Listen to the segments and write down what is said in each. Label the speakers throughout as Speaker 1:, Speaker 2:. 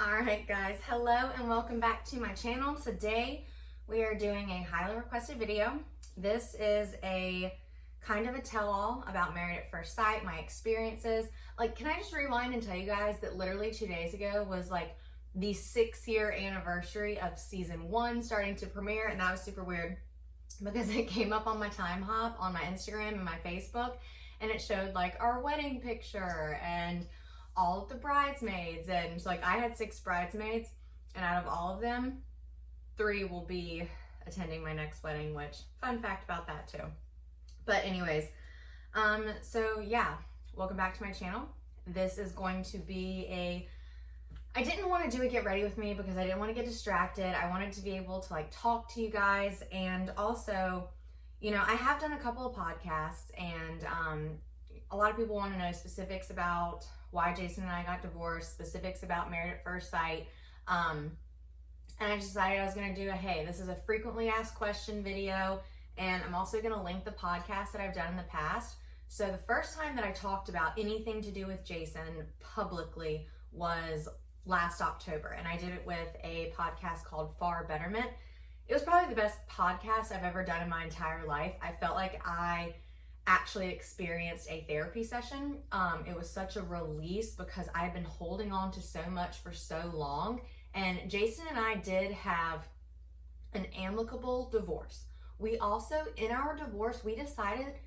Speaker 1: Alright guys, hello and welcome back to my channel. Today we are doing a highly requested video. This is a kind of a tell-all about Married at First Sight, my experiences. Can I just rewind and tell you guys that literally 2 days ago was the 6-year anniversary of season 1 starting to premiere, and that was super weird because it came up on my time hop on my Instagram and my Facebook, and it showed our wedding picture and all of the bridesmaids, and I had 6 bridesmaids, and out of all of them, 3 will be attending my next wedding, which fun fact about that too. But anyways, so yeah, welcome back to my channel. This is going to be I didn't want to do a get ready with me because I didn't want to get distracted. I wanted to be able to talk to you guys, and also, I have done a couple of podcasts, and a lot of people want to know specifics about why Jason and I got divorced, specifics about Married at First Sight, and I decided I was going to do this is a frequently asked question video, and I'm also going to link the podcast that I've done in the past. So the first time that I talked about anything to do with Jason publicly was last October, and I did it with a podcast called Farbetterment. It was probably the best podcast I've ever done in my entire life. I felt like I actually experienced a therapy session. It was such a release because I had been holding on to so much for so long. And Jason and I did have an amicable divorce. We also, in our divorce, we decided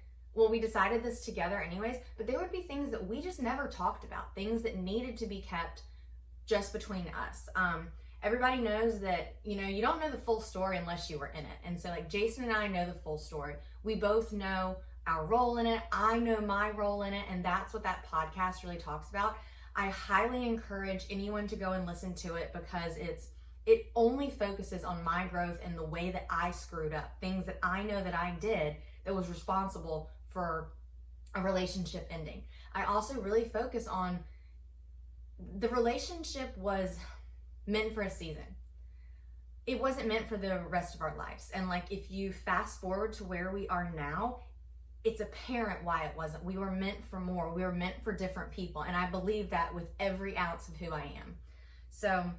Speaker 1: this together anyways, but there would be things that we just never talked about, things that needed to be kept just between us. Everybody knows that, you don't know the full story unless you were in it. And so Jason and I know the full story. We both know our role in it. I know my role in it, and that's what that podcast really talks about. I highly encourage anyone to go and listen to it because it only focuses on my growth and the way that I screwed up, things that I know that I did that was responsible for a relationship ending. I also really focus on the relationship was meant for a season. It wasn't meant for the rest of our lives. And if you fast forward to where we are now, it's apparent why it wasn't. We were meant for more. We were meant for different people. And I believe that with every ounce of who I am. So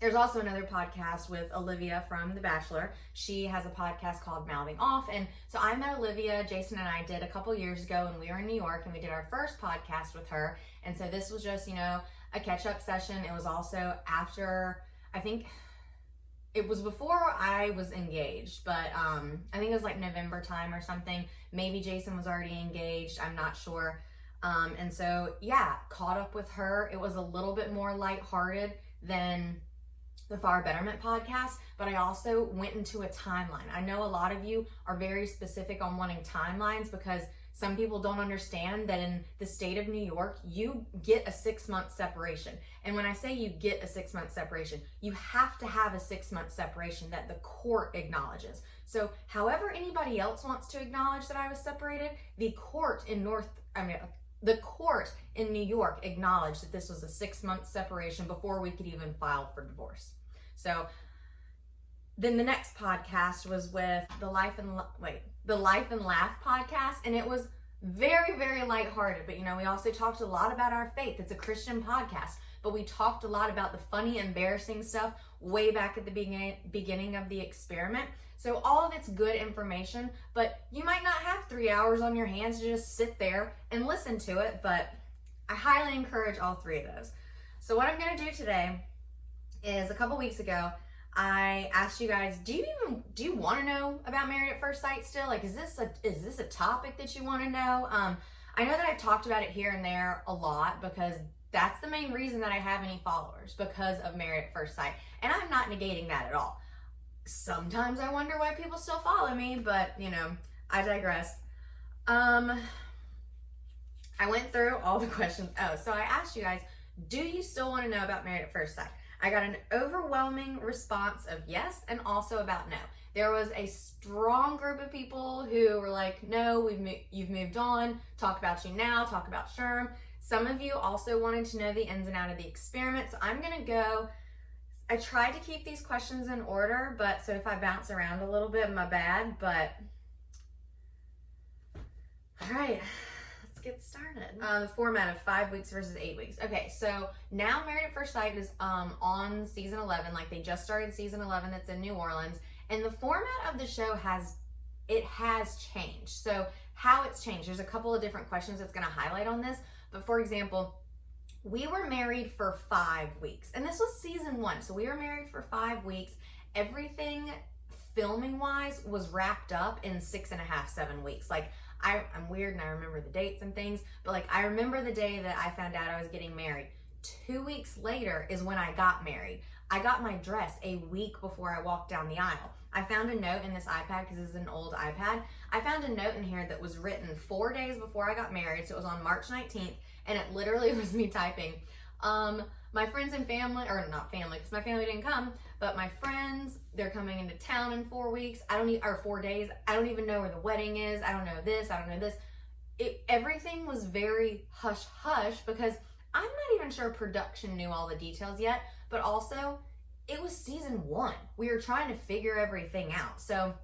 Speaker 1: there's also another podcast with Olivia from The Bachelor. She has a podcast called Mouthing Off. And so I met Olivia, Jason and I did a couple years ago, and we were in New York, and we did our first podcast with her. And so this was just, a catch-up session. It was also after, I think it was before I was engaged, but I think it was November time or something. Maybe Jason was already engaged. I'm not sure. And so, yeah, caught up with her. It was a little bit more lighthearted than the Farbetterment podcast, but I also went into a timeline. I know a lot of you are very specific on wanting timelines because some people don't understand that in the state of New York, you get a 6-month separation. And when I say you get a 6-month separation, you have to have a 6-month separation that the court acknowledges. So however anybody else wants to acknowledge that I was separated, the court in New York acknowledged that this was a 6-month separation before we could even file for divorce. So then the next podcast was with the Life and Laugh podcast, and it was very, very lighthearted. But we also talked a lot about our faith. It's a Christian podcast, but we talked a lot about the funny, embarrassing stuff way back at the beginning of the experiment. So all of it's good information, but you might not have 3 hours on your hands to just sit there and listen to it, but I highly encourage all 3 of those. So what I'm going to do today is, a couple weeks ago, I asked you guys, do you want to know about Married at First Sight still? Is this a topic that you want to know? I know that I've talked about it here and there a lot because that's the main reason that I have any followers, because of Married at First Sight. And I'm not negating that at all. Sometimes I wonder why people still follow me, but I digress. I went through all the questions. So I asked you guys, do you still want to know about Married at First Sight? I got an overwhelming response of yes, and also about no. There was a strong group of people who were like, no, you've moved on, talk about you now, talk about Sherm. Some of you also wanted to know the ins and outs of the experiment, so I'm gonna go. I tried to keep these questions in order, but so if I bounce around a little bit, my bad, but all right, let's
Speaker 2: let's get started.
Speaker 1: The format of 5 weeks versus 8 weeks. Okay, so now Married at First Sight is on season 11. Like, they just started season 11 that's in New Orleans. And the format of the show has changed. So how it's changed, there's a couple of different questions that's going to highlight on this. But for example, we were married for 5 weeks. And this was season 1. So we were married for 5 weeks. Everything filming wise was wrapped up in 6.5, 7 weeks. Like, I'm weird and I remember the dates and things, but like, I remember the day that I found out I was getting married. 2 weeks later is when I got married. I got my dress a week before I walked down the aisle. I found a note in this iPad, because this is an old iPad. I found a note in here that was written 4 days before I got married. So it was on March 19th, and it literally was me typing, my friends and family, or not family, because my family didn't come, but my friends, they're coming into town in 4 weeks. or 4 days. I don't even know where the wedding is. I don't know this. I don't know this. Everything was very hush hush, because I'm not even sure production knew all the details yet, but also it was season 1. We were trying to figure everything out. So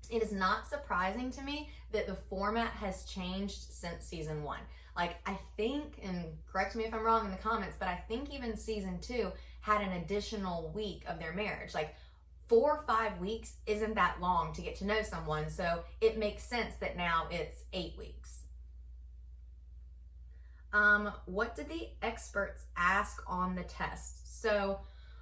Speaker 1: it is not surprising to me that the format has changed since season 1. Like, I think, and correct me if I'm wrong in the comments, but I think even season 2 had an additional week of their marriage. Like, 4 or 5 weeks isn't that long to get to know someone. So it makes sense that now it's 8 weeks. What did the experts ask on the test? So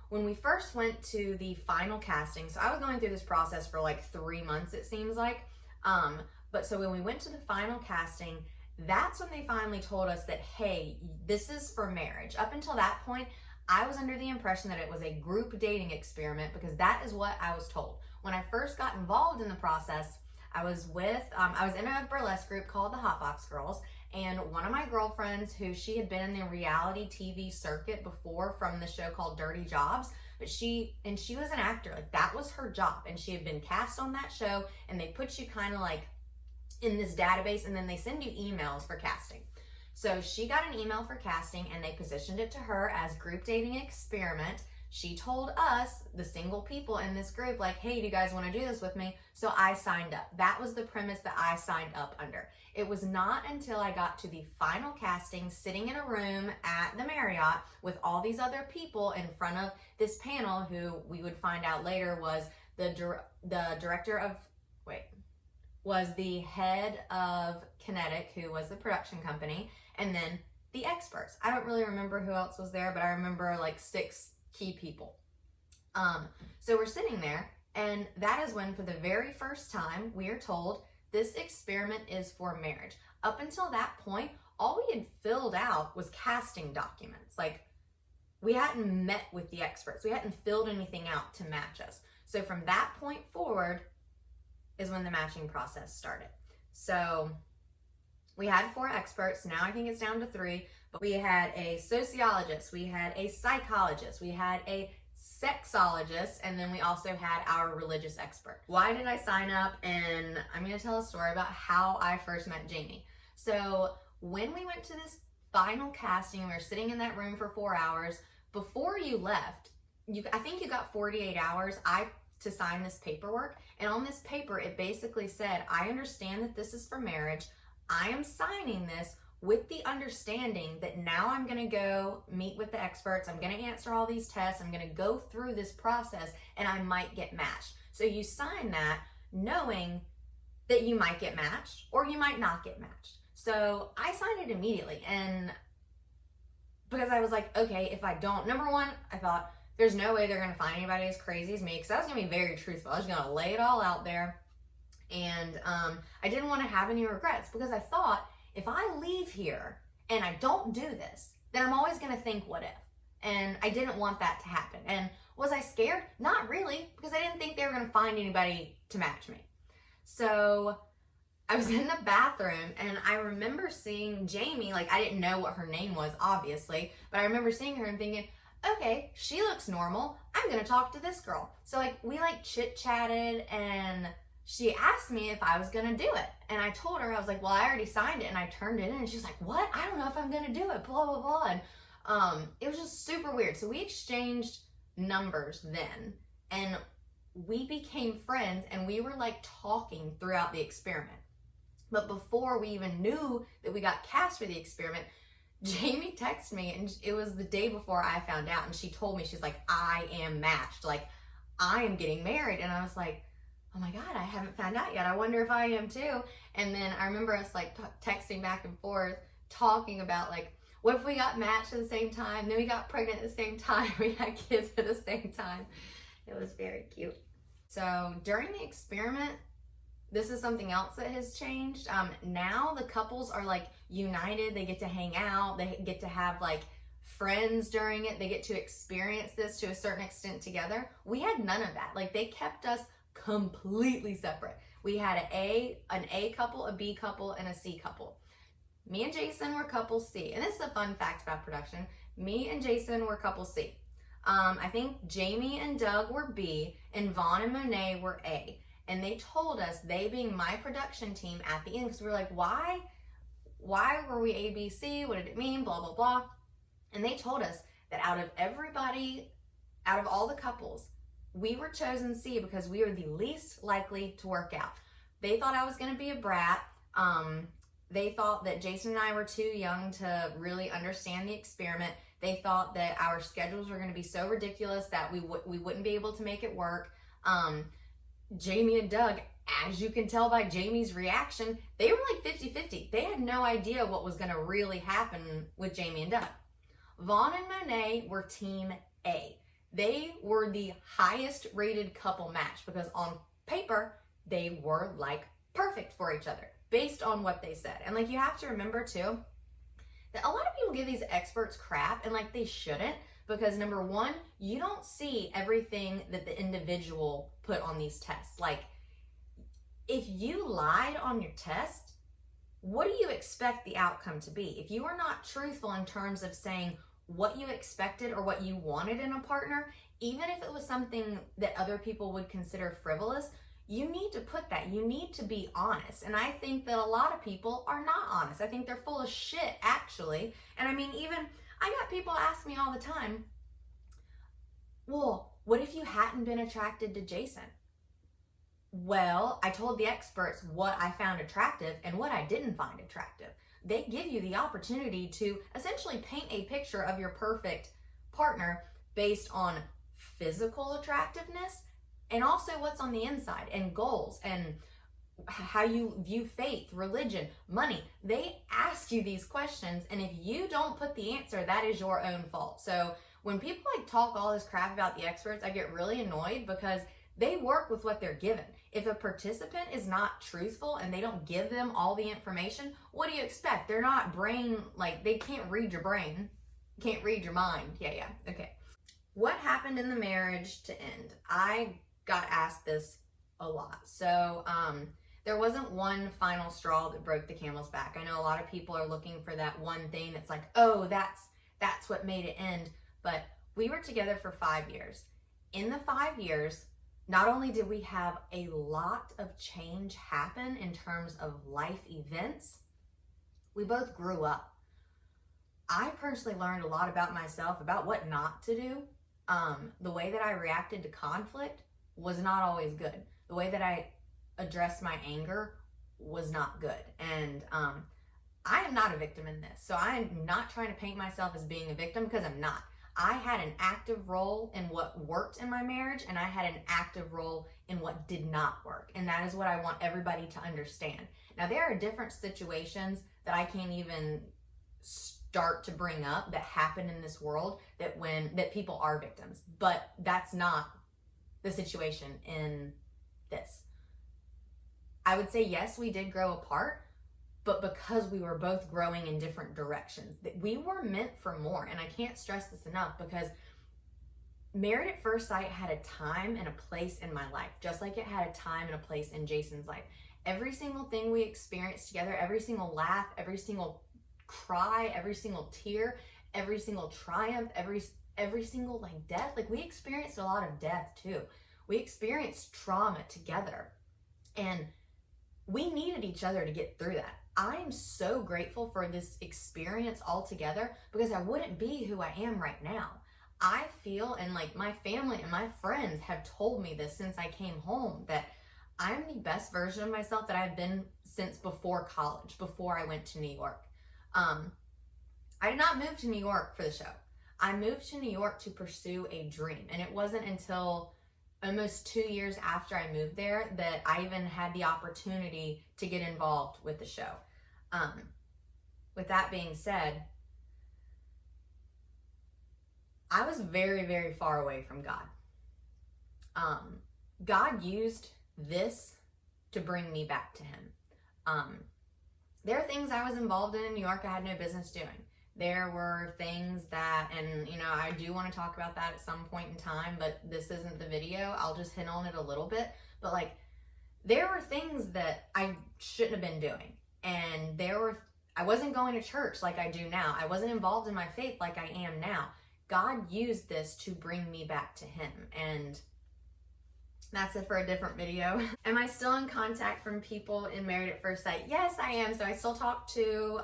Speaker 1: when we first went to the final casting, so I was going through this process for like 3 months, it seems like. But so when we went to the final casting, that's when they finally told us that, hey, this is for marriage. Up until that point, I was under the impression that it was a group dating experiment, because that is what I was told. When I first got involved in the process, I was in a burlesque group called the Hotbox Girls, and one of my girlfriends, who she had been in the reality TV circuit before from the show called Dirty Jobs, but she was an actor. Like, that was her job, and she had been cast on that show, and they put you kind of like in this database, and then they send you emails for casting. So she got an email for casting, and they positioned it to her as group dating experiment. She told us, the single people in this group, like, hey, do you guys want to do this with me? So I signed up. That was the premise that I signed up under. It was not until I got to the final casting, sitting in a room at the Marriott with all these other people in front of this panel, who we would find out later was was the head of Kinetic, who was the production company, and then the experts. I don't really remember who else was there, but I remember like 6 key people. So we're sitting there, and that is when, for the very first time, we are told this experiment is for marriage. Up until that point, all we had filled out was casting documents. Like, we hadn't met with the experts. We hadn't filled anything out to match us. So from that point forward is when the matching process started. So we had 4 experts. Now I think it's down to 3. But we had a sociologist, we had a psychologist, we had a sexologist, and then we also had our religious expert. Why did I sign up? And I'm going to tell a story about how I first met Jamie. So when we went to this final casting, we were sitting in that room for 4 hours. Before you left, I think you got 48 hours to sign this paperwork. And on this paper, it basically said, I understand that this is for marriage. I am signing this with the understanding that now I'm going to go meet with the experts. I'm going to answer all these tests. I'm going to go through this process, and I might get matched. So you sign that knowing that you might get matched or you might not get matched. So I signed it immediately. And because I was like, okay, if I don't, number one, I thought there's no way they're going to find anybody as crazy as me, because I was going to be very truthful. I was going to lay it all out there. And I didn't want to have any regrets, because I thought, if I leave here and I don't do this, then I'm always going to think, what if? And I didn't want that to happen. And was I scared? Not really, because I didn't think they were going to find anybody to match me. So I was in the bathroom, and I remember seeing Jamie. Like, I didn't know what her name was, obviously, but I remember seeing her and thinking, okay, she looks normal. I'm going to talk to this girl. So like, we like chit-chatted, and she asked me if I was going to do it. And I told her, I was like, well, I already signed it and I turned it in. And she's like, what? I don't know if I'm going to do it, blah, blah, blah. And it was just super weird. So we exchanged numbers then, and we became friends, and we were like talking throughout the experiment. But before we even knew that we got cast for the experiment, Jamie texted me, and it was the day before I found out, and she told me, she's like, I am matched, like I am getting married. And I was like, oh my God, I haven't found out yet. I wonder if I am too. And then I remember us like texting back and forth, talking about like, what if we got matched at the same time? Then we got pregnant at the same time. We had kids at the same time. It was very cute. So during the experiment, this is something else that has changed. Now the couples are like united. They get to hang out. They get to have like friends during it. They get to experience this to a certain extent together. We had none of that. Like they kept us completely separate. We had an A couple, a B couple, and a C couple. Me and Jason were couple C. And this is a fun fact about production. Me and Jason were couple C. I think Jamie and Doug were B, and Vaughn and Monet were A. And they told us, they being my production team at the end, because we were like, why were we A, B, C? What did it mean? Blah, blah, blah. And they told us that out of everybody, out of all the couples, we were chosen C because we were the least likely to work out. They thought I was going to be a brat. They thought that Jason and I were too young to really understand the experiment. They thought that our schedules were going to be so ridiculous that we wouldn't be able to make it work. Jamie and Doug, as you can tell by Jamie's reaction, they were like 50-50. They had no idea what was going to really happen with Jamie and Doug. Vaughn and Monet were team A. They were the highest rated couple match because on paper, they were like perfect for each other based on what they said. And like, you have to remember too, that a lot of people give these experts crap, and like they shouldn't, because number one, you don't see everything that the individual put on these tests. Like, if you lied on your test, what do you expect the outcome to be? If you are not truthful in terms of saying what you expected or what you wanted in a partner, even if it was something that other people would consider frivolous, you need to put that. You need to be honest. And I think that a lot of people are not honest. I think they're full of shit, actually. And I mean, even I got people ask me all the time, well, what if you hadn't been attracted to Jason? Well, I told the experts what I found attractive and what I didn't find attractive. They give you the opportunity to essentially paint a picture of your perfect partner based on physical attractiveness and also what's on the inside and goals and how you view faith, religion, money. They ask you these questions, and if you don't put the answer, that is your own fault. So when people like talk all this crap about the experts, I get really annoyed because they work with what they're given. If a participant is not truthful and they don't give them all the information, what do you expect? They're not brain, like they can't read your brain, can't read your mind. Yeah, okay. What happened in the marriage to end? I got asked this a lot. So there wasn't one final straw that broke the camel's back. I know a lot of people are looking for that one thing that's like, oh, that's what made it end. But we were together for 5 years. In the 5 years, not only did we have a lot of change happen in terms of life events, we both grew up. I personally learned a lot about myself, about what not to do. The way that I reacted to conflict was not always good. The way that I addressed my anger was not good. And I am not a victim in this. So I am not trying to paint myself as being a victim, because I'm not. I had an active role in what worked in my marriage, and I had an active role in what did not work. And that is what I want everybody to understand. Now, there are different situations that I can't even start to bring up that happen in this world that people are victims, but that's not the situation in this. I would say, yes, we did grow apart, but because we were both growing in different directions, that we were meant for more. And I can't stress this enough, because Married at First Sight had a time and a place in my life, just like it had a time and a place in Jason's life. Every single thing we experienced together, every single laugh, every single cry, every single tear, every single triumph, every single like death, like we experienced a lot of death too. We experienced trauma together, and we needed each other to get through that. I am so grateful for this experience altogether, because I wouldn't be who I am right now. I feel, and like my family and my friends have told me this since I came home, that I'm the best version of myself that I've been since before college, before I went to New York. I did not move to New York for the show. I moved to New York to pursue a dream. And it wasn't until almost 2 years after I moved there that I even had the opportunity to get involved with the show. With that being said, I was very, very far away from God. God used this to bring me back to him. There are things I was involved in New York I had no business doing. There were things that, and you know, I do want to talk about that at some point in time, but this isn't the video. I'll just hit on it a little bit. But like, there were things that I shouldn't have been doing. And I wasn't going to church like I do now. I wasn't involved in my faith like I am now. God used this to bring me back to him. And that's it for a different video. Am I still in contact from people in Married at First Sight? Yes, I am. So I still talk to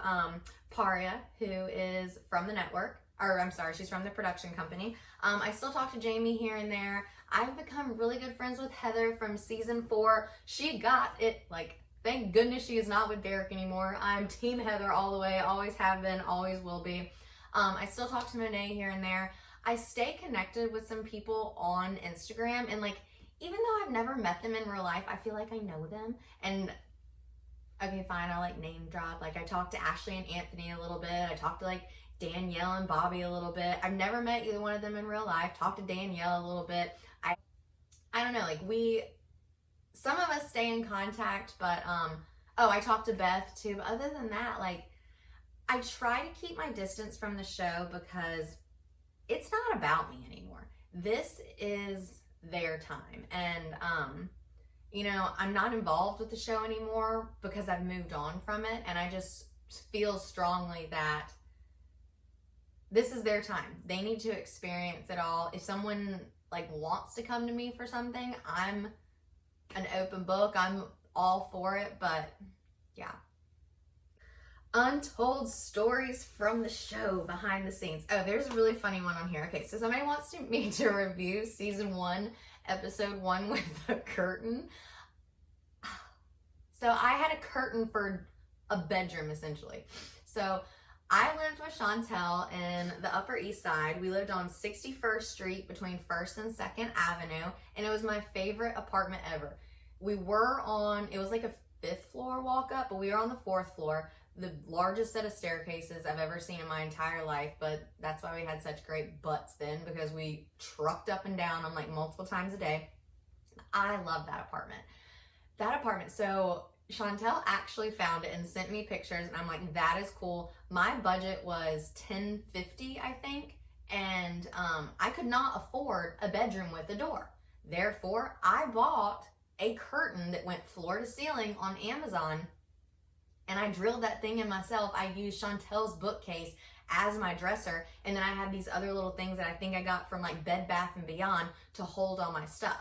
Speaker 1: Paria, who is from the network, or I'm sorry, she's from the production company. I still talk to Jamie here and there. I've become really good friends with Heather from season 4. She got it, like, thank goodness she is not with Derek anymore. I'm team Heather all the way, always have been, always will be. I still talk to Monet here and there. I stay connected with some people on Instagram, and like, even though I've never met them in real life, I feel like I know them. And okay, fine, I'll like name drop. Like, I talked to Ashley and Anthony a little bit. I talked to like Danielle and Bobby a little bit. I've never met either one of them in real life. Talked to Danielle a little bit. I don't know, like some of us stay in contact, but I talked to Beth too. But other than that, like, I try to keep my distance from the show because it's not about me anymore. This is their time. And, you know, I'm not involved with the show anymore because I've moved on from it. And I just feel strongly that this is their time. They need to experience it all. If someone like wants to come to me for something, I'm an open book. I'm all for it. But yeah. Untold stories from the show behind the scenes. Oh, there's a really funny one on here. Okay, so somebody wants me to review season 1, episode 1 with a curtain. So I had a curtain for a bedroom, essentially. So I lived with Chantel in the Upper East Side. We lived on 61st Street between 1st and 2nd Avenue, and it was my favorite apartment ever. We were on, it was like a 5th floor walk up, but we were on the 4th floor. The largest set of staircases I've ever seen in my entire life, but that's why we had such great butts then, because we trucked up and down on like multiple times a day. I love that apartment. So Chantel actually found it and sent me pictures, and I'm like, that is cool. My budget was $10.50, I think, and I could not afford a bedroom with a door. Therefore, I bought a curtain that went floor to ceiling on Amazon, and I drilled that thing in myself. I used Chantel's bookcase as my dresser, and then I had these other little things that I think I got from like Bed Bath & Beyond to hold all my stuff.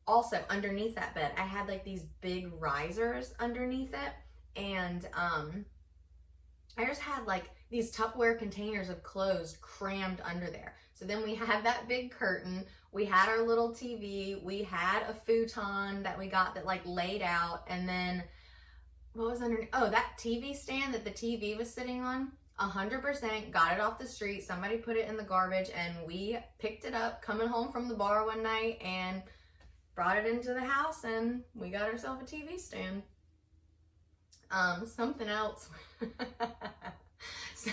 Speaker 1: Also, underneath that bed, I had like these big risers underneath it, and I just had like these Tupperware containers of clothes crammed under there. So then we had that big curtain, we had our little TV, we had a futon that we got that like laid out, and then what was underneath? Oh, that TV stand that the TV was sitting on, 100% got it off the street. Somebody put it in the garbage, and we picked it up coming home from the bar one night and brought it into the house, and we got ourselves a TV stand. Something else. So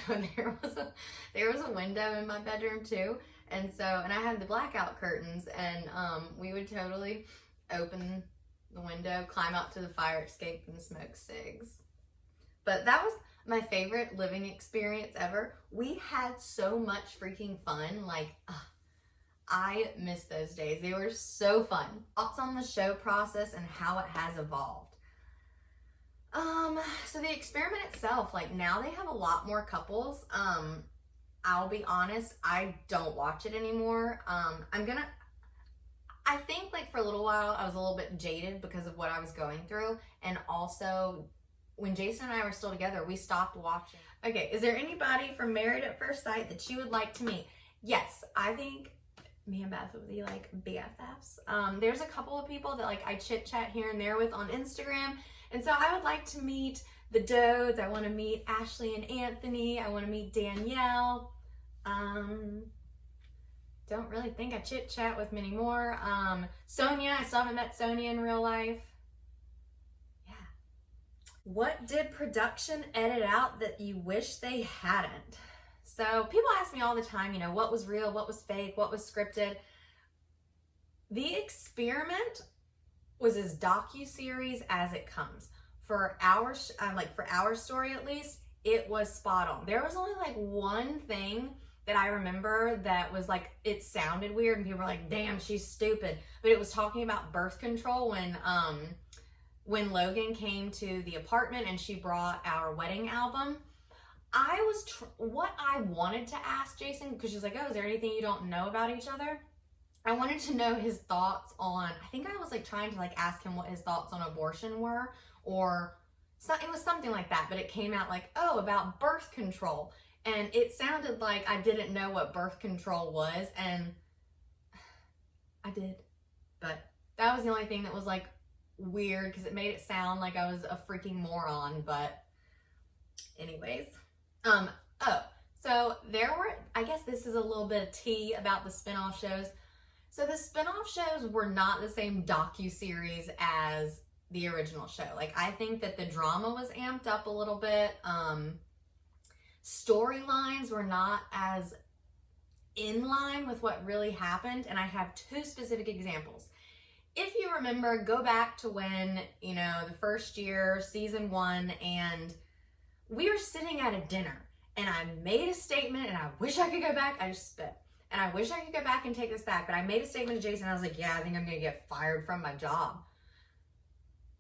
Speaker 1: there was a window in my bedroom too, and I had the blackout curtains, and we would totally open the window, climb up to the fire escape, and smoke cigs. But that was my favorite living experience ever. We had so much freaking fun. Like, I miss those days. They were so fun. Thoughts on the show process and how it has evolved. So the experiment itself, like, now they have a lot more couples. I'll be honest, I don't watch it anymore. I think like for a little while I was a little bit jaded because of what I was going through, and also when Jason and I were still together, we stopped watching. Okay, is there anybody from Married at First Sight that you would like to meet? Yes, I think me and Beth would be like BFFs. There's a couple of people that like I chit chat here and there with on Instagram. And so I would like to meet the Dodes. I want to meet Ashley and Anthony. I want to meet Danielle. Don't really think I chit chat with many more. Sonia, I still haven't met Sonia in real life. Yeah. What did production edit out that you wish they hadn't? So people ask me all the time, you know, what was real, what was fake, what was scripted. The Experiment was as docu-series as it comes. For our story at least, it was spot on. There was only like one thing that I remember that was like, it sounded weird and people were like, damn, she's stupid. But it was talking about birth control when Logan came to the apartment and she brought our wedding album. What I wanted to ask Jason, because she's like, oh, is there anything you don't know about each other? I wanted to know his thoughts on, I think I was like trying to like ask him what his thoughts on abortion were, or it was something like that, but it came out like, oh, about birth control. And it sounded like I didn't know what birth control was, and I did. But that was the only thing that was like weird, because it made it sound like I was a freaking moron, but anyways. So there were, I guess this is a little bit of tea about the spinoff shows. So the spinoff shows were not the same docu-series as the original show. Like, I think that the drama was amped up a little bit. Storylines were not as in line with what really happened. And I have two specific examples. If you remember, go back to when, you know, the first year, season 1, and we were sitting at a dinner. And I made a statement, and I wish I could go back. I just spit. And I wish I could go back and take this back. But I made a statement to Jason. I was like, yeah, I think I'm going to get fired from my job.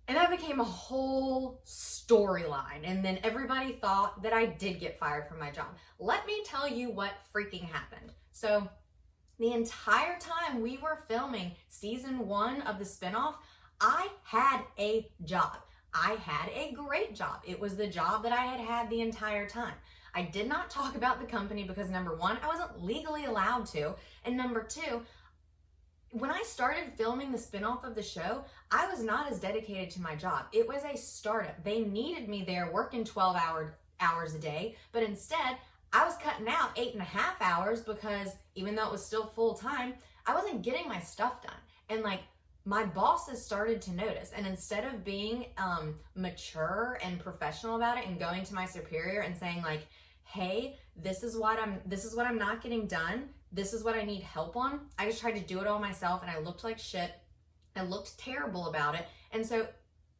Speaker 1: And that became a whole storyline. And then everybody thought that I did get fired from my job. Let me tell you what freaking happened. So the entire time we were filming season 1 of the spinoff, I had a job. I had a great job. It was the job that I had had the entire time. I did not talk about the company because, number 1, I wasn't legally allowed to. And number 2, when I started filming the spinoff of the show, I was not as dedicated to my job. It was a startup. They needed me there working 12 hours a day, but instead I was cutting out 8.5 hours because even though it was still full time, I wasn't getting my stuff done. And like, my bosses started to notice, and instead of being mature and professional about it and going to my superior and saying like, hey, this is what I'm not getting done, this is what I need help on, I just tried to do it all myself, and I looked like shit. I looked terrible about it. And so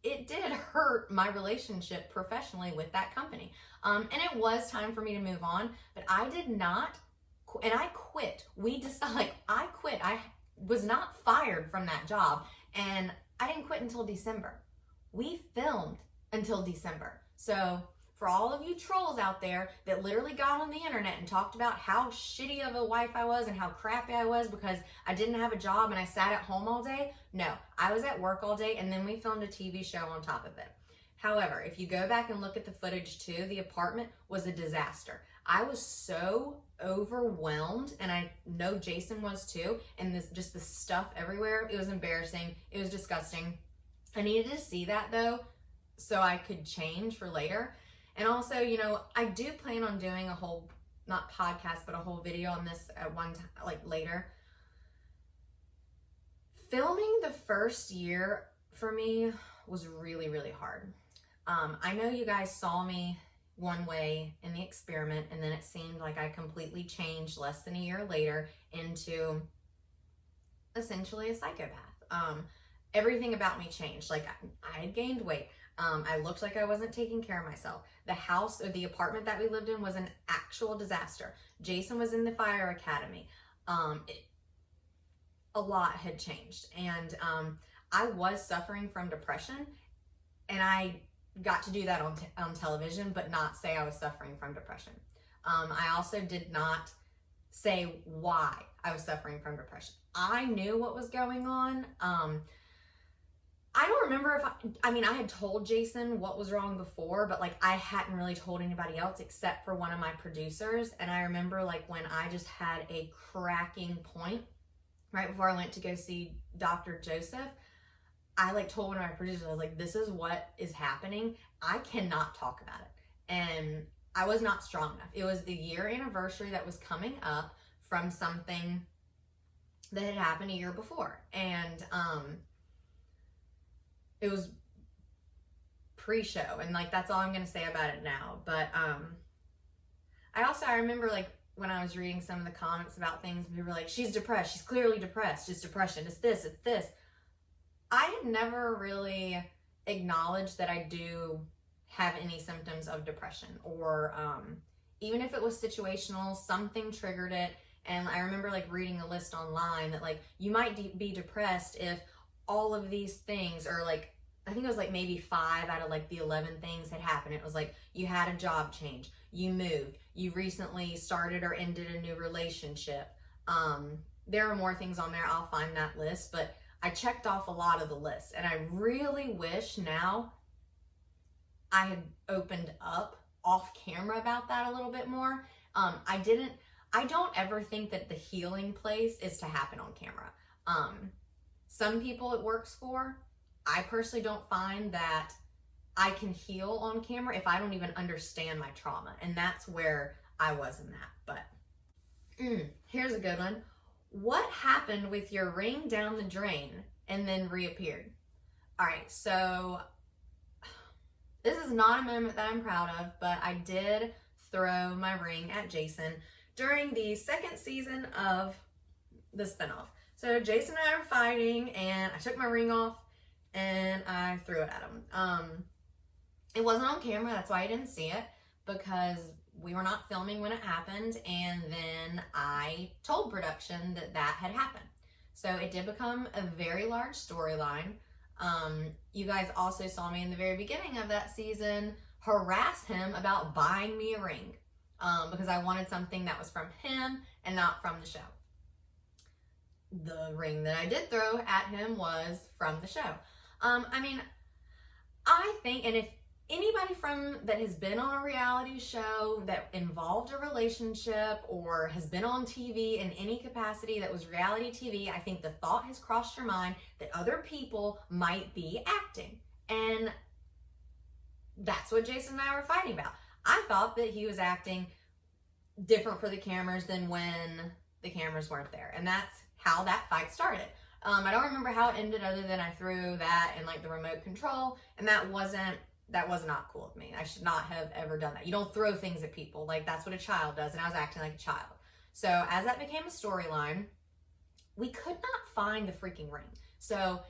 Speaker 1: it did hurt my relationship professionally with that company. And it was time for me to move on, but I did not, and I quit. We decided, like, I quit. I was not fired from that job, and I didn't quit until December. We filmed until December. So for all of you trolls out there that literally got on the internet and talked about how shitty of a wife I was and how crappy I was because I didn't have a job and I sat at home all day, no, I was at work all day, and then we filmed a TV show on top of it. However, if you go back and look at the footage too, the apartment was a disaster. I was so overwhelmed, and I know Jason was too, and just the stuff everywhere, it was embarrassing, it was disgusting. I needed to see that though, so I could change for later. And also, you know, I do plan on doing a whole, not podcast, but a whole video on this at one time, like later. Filming the first year for me was really, really hard. I know you guys saw me one way in the experiment, and then it seemed like I completely changed less than a year later into essentially a psychopath. Everything about me changed. Like, I had gained weight. I looked like I wasn't taking care of myself. The house or the apartment that we lived in was an actual disaster. Jason was in the fire academy. A lot had changed, and I was suffering from depression, and I got to do that on television, but not say I was suffering from depression. I also did not say why I was suffering from depression. I knew what was going on. I don't remember if I had told Jason what was wrong before, but like I hadn't really told anybody else except for one of my producers. And I remember like when I just had a cracking point, right before I went to go see Dr. Joseph, I like told one of my producers, I was like, this is what is happening. I cannot talk about it. And I was not strong enough. It was the year anniversary that was coming up from something that had happened a year before. And it was pre-show, and like that's all I'm gonna say about it now. But I remember like when I was reading some of the comments about things, people were like, she's depressed, she's clearly depressed, it's depression, it's this, it's this. I had never really acknowledged that I do have any symptoms of depression, or even if it was situational, something triggered it. And I remember like reading a list online that like you might be depressed if all of these things, or like I think it was like maybe 5 out of like the 11 things had happened. It was like you had a job change, you moved, you recently started or ended a new relationship. There are more things on there. I'll find that list, but I checked off a lot of the lists, and I really wish now I had opened up off camera about that a little bit more. I don't ever think that the healing place is to happen on camera. Some people it works for. I personally don't find that I can heal on camera if I don't even understand my trauma. And that's where I was in that. But here's a good one. What happened with your ring down the drain and then reappeared? All right, so this is not a moment that I'm proud of, but I did throw my ring at Jason during the 2nd season of the spinoff. So Jason and I were fighting, and I took my ring off and I threw it at him. It wasn't on camera, that's why I didn't see it, because we were not filming when it happened, and then I told production that that had happened. So it did become a very large storyline. You guys also saw me in the very beginning of that season harass him about buying me a ring, because I wanted something that was from him and not from the show. The ring that I did throw at him was from the show. I mean, I think, and if anybody that has been on a reality show that involved a relationship or has been on TV in any capacity that was reality TV, I think the thought has crossed your mind that other people might be acting. And that's what Jason and I were fighting about. I thought that he was acting different for the cameras than when the cameras weren't there. And that's how that fight started. I don't remember how it ended other than I threw that and like the remote control, and that was not cool of me. I should not have ever done that. You don't throw things at people. Like, that's what a child does, and I was acting like a child. So as that became a storyline, we could not find the freaking ring. So,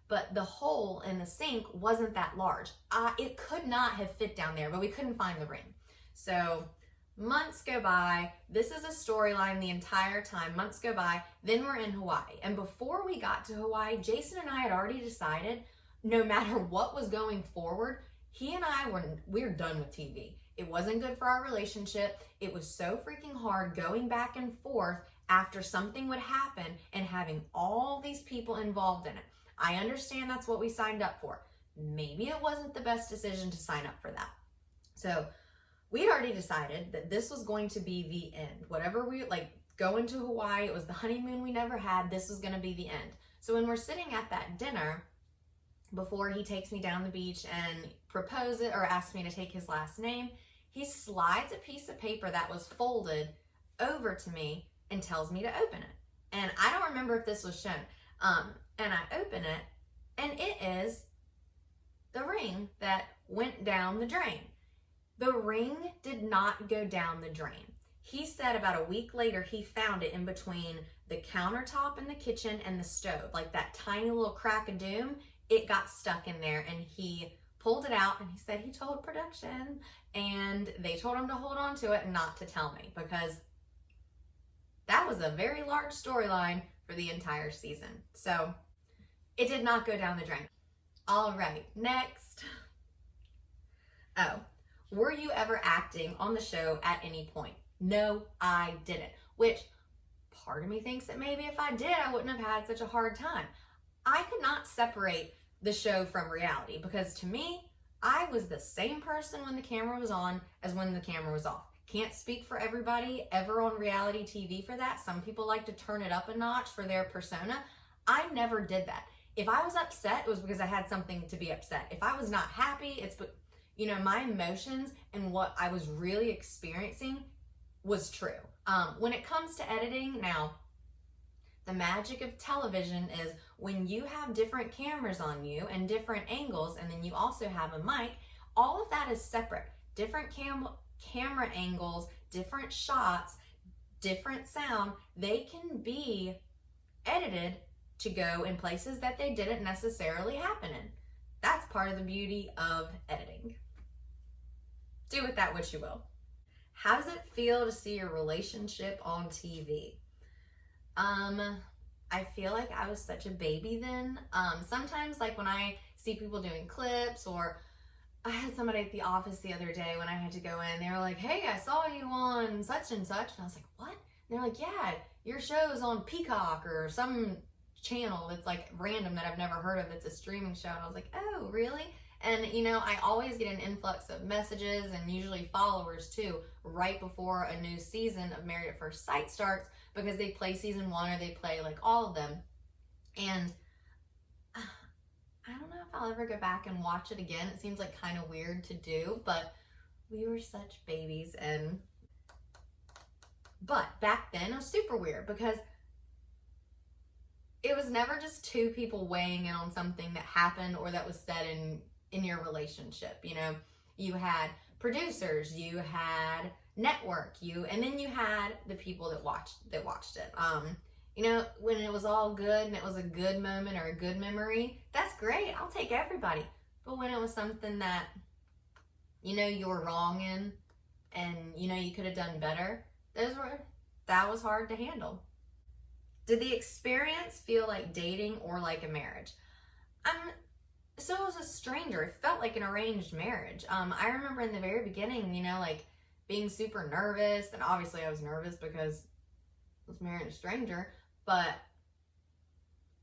Speaker 1: but the hole in the sink wasn't that large. It could not have fit down there, but we couldn't find the ring. So months go by. This is a storyline the entire time. Months go by. Then we're in Hawaii. And before we got to Hawaii, Jason and I had already decided no matter what was going forward, he and I we're done with TV. It wasn't good for our relationship. It was so freaking hard going back and forth after something would happen and having all these people involved in it. I understand that's what we signed up for. Maybe it wasn't the best decision to sign up for that. So we had already decided that this was going to be the end. Whatever we, like, going to Hawaii, it was the honeymoon we never had, this was going to be the end. So when we're sitting at that dinner, before he takes me down the beach and proposes or asks me to take his last name, he slides a piece of paper that was folded over to me and tells me to open it. And I don't remember if this was shown. And I open it, and it is the ring that went down the drain. The ring did not go down the drain. He said about a week later, he found it in between the countertop in the kitchen and the stove, like that tiny little crack of doom. It got stuck in there, and he pulled it out, and he said he told production, and they told him to hold on to it and not to tell me, because that was a very large storyline for the entire season. So it did not go down the drain. All right, next. Oh, were you ever acting on the show at any point? No, I didn't, which part of me thinks that maybe if I did, I wouldn't have had such a hard time. I could not separate the show from reality, because to me, I was the same person when the camera was on as when the camera was off. Can't speak for everybody ever on reality TV for that. Some people like to turn it up a notch for their persona. I never did that. If I was upset, it was because I had something to be upset. If I was not happy, it's, you know, my emotions and what I was really experiencing was true. When it comes to editing, now, the magic of television is when you have different cameras on you and different angles, and then you also have a mic, all of that is separate. Different camera angles, different shots, different sound, they can be edited to go in places that they didn't necessarily happen in. That's part of the beauty of editing. Do with that what you will. How does it feel to see your relationship on TV? I feel like I was such a baby then. Sometimes, like when I see people doing clips, or I had somebody at the office the other day when I had to go in, they were like, hey, I saw you on such and such. And I was like, what? And they're like, yeah, your show's on Peacock or some channel that's like random that I've never heard of. It's a streaming show. And I was like, oh, really? And you know, I always get an influx of messages and usually followers too, right before a new season of Married at First Sight starts, because they play season 1 or they play like all of them. And I don't know if I'll ever go back and watch it again. It seems like kind of weird to do, but we were such babies. But back then it was super weird because it was never just two people weighing in on something that happened or that was said in your relationship. You know, you had producers, you had network, and then you had the people that watched it. You know, when it was all good and it was a good moment or a good memory, that's great. I'll take everybody. But when it was something that, you know, you were wrong in and, you know, you could have done better, that was hard to handle. Did the experience feel like dating or like a marriage? So it was a stranger. It felt like an arranged marriage. I remember in the very beginning, you know, like being super nervous, and obviously I was nervous because I was marrying a stranger, but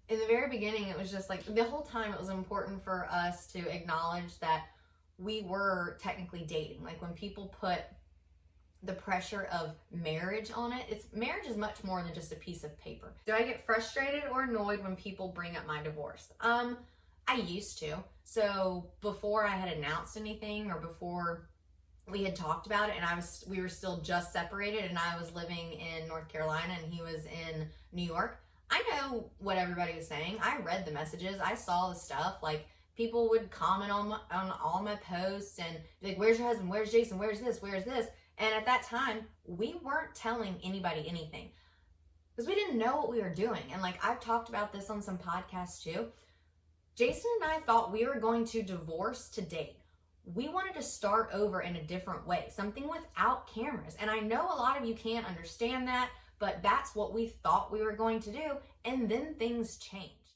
Speaker 1: in the very beginning, it was just like, the whole time it was important for us to acknowledge that we were technically dating. Like when people put the pressure of marriage on it, marriage is much more than just a piece of paper. Do I get frustrated or annoyed when people bring up my divorce? I used to. So before I had announced anything, or before we had talked about it, and we were still just separated, and I was living in North Carolina and he was in New York, I know what everybody was saying. I read the messages. I saw the stuff. Like, people would comment on all my posts and be like, where's your husband? Where's Jason? Where's this? Where's this? And at that time, we weren't telling anybody anything because we didn't know what we were doing. And like, I've talked about this on some podcasts too. Jason and I thought we were going to divorce to date. We wanted to start over in a different way, something without cameras. And I know a lot of you can't understand that, but that's what we thought we were going to do. And then things changed.